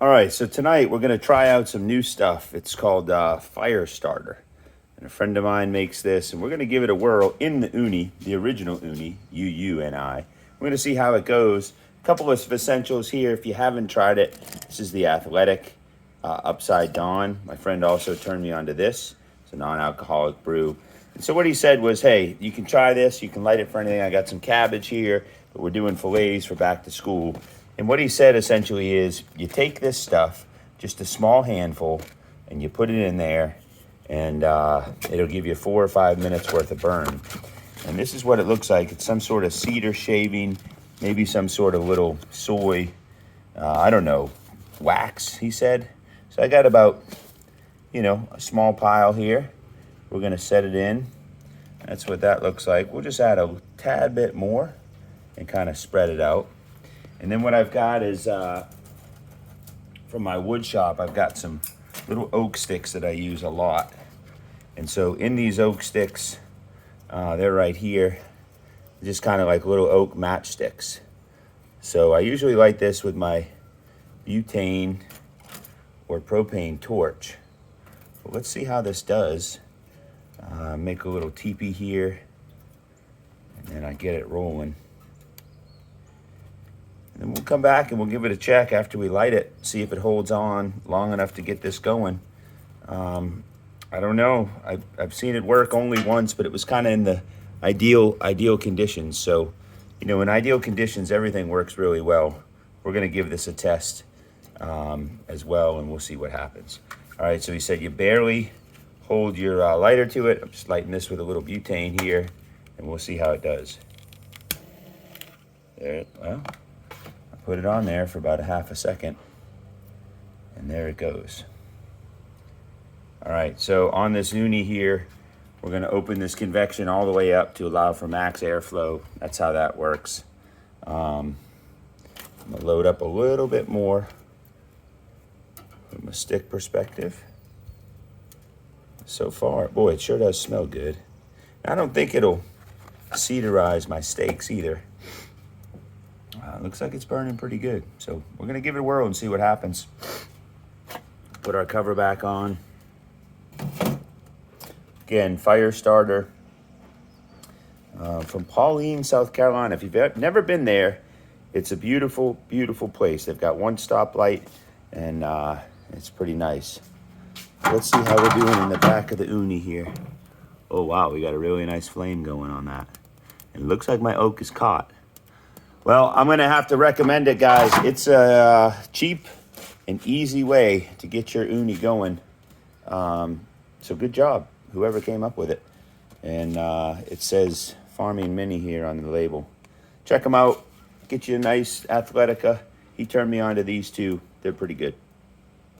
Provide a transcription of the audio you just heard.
All right, so tonight we're going to try out some new stuff. It's called Fire Starter. And a friend of mine makes this, and we're going to give it a whirl in the UUNI, the original UUNI, UUNI. We're going to see how it goes. A couple of essentials here. If you haven't tried it, this is the Athletic Upside Dawn. My friend also turned me onto this. It's a non-alcoholic brew. And so what he said was, hey, you can try this. You can light it for anything. I got some cabbage here, but we're doing fillets for back to school. And what he said essentially is you take this stuff, just a small handful, and you put it in there, and it'll give you 4 or 5 minutes worth of burn. And this is what it looks like. It's some sort of cedar shaving, maybe some sort of little soy, I don't know, wax, he said. So I got about, a small pile here. We're going to set it in. That's what that looks like. We'll just add a tad bit more and kind of spread it out. And then what I've got is, from my wood shop, I've got some little oak sticks that I use a lot. And so in these oak sticks, they're right here, just kind of like little oak matchsticks. So I usually light this with my butane or propane torch. But let's see how this does. Make a little teepee here, and then I get it rolling. And then we'll come back and we'll give it a check after we light it, see if it holds on long enough to get this going. I don't know. I've seen it work only once, but it was kind of in the ideal conditions. So, in ideal conditions, everything works really well. We're going to give this a test as well, and we'll see what happens. All right, so he said you barely hold your lighter to it. I'm just lighting this with a little butane here, and we'll see how it does. There, well, I put it on there for about a half a second, and there it goes. All right, so on this UUNI here, we're going to open this convection all the way up to allow for max airflow. That's how that works. I'm going to load up a little bit more from a stick perspective. So far, boy, it sure does smell good. I don't think it'll cedarize my steaks either. Looks like it's burning pretty good. So we're going to give it a whirl and see what happens. Put our cover back on. Again, Fire Starter from Pauline, South Carolina. If you've never been there, it's a beautiful, beautiful place. They've got one stoplight, and it's pretty nice. Let's see how we're doing in the back of the UUNI here. Oh, wow, we got a really nice flame going on that. It looks like my oak is caught. Well, I'm going to have to recommend it, guys. It's a cheap and easy way to get your UUNI going. So good job, whoever came up with it. And it says Farming Mini here on the label. Check them out. Get you a nice Athletica. He turned me on to these two. They're pretty good.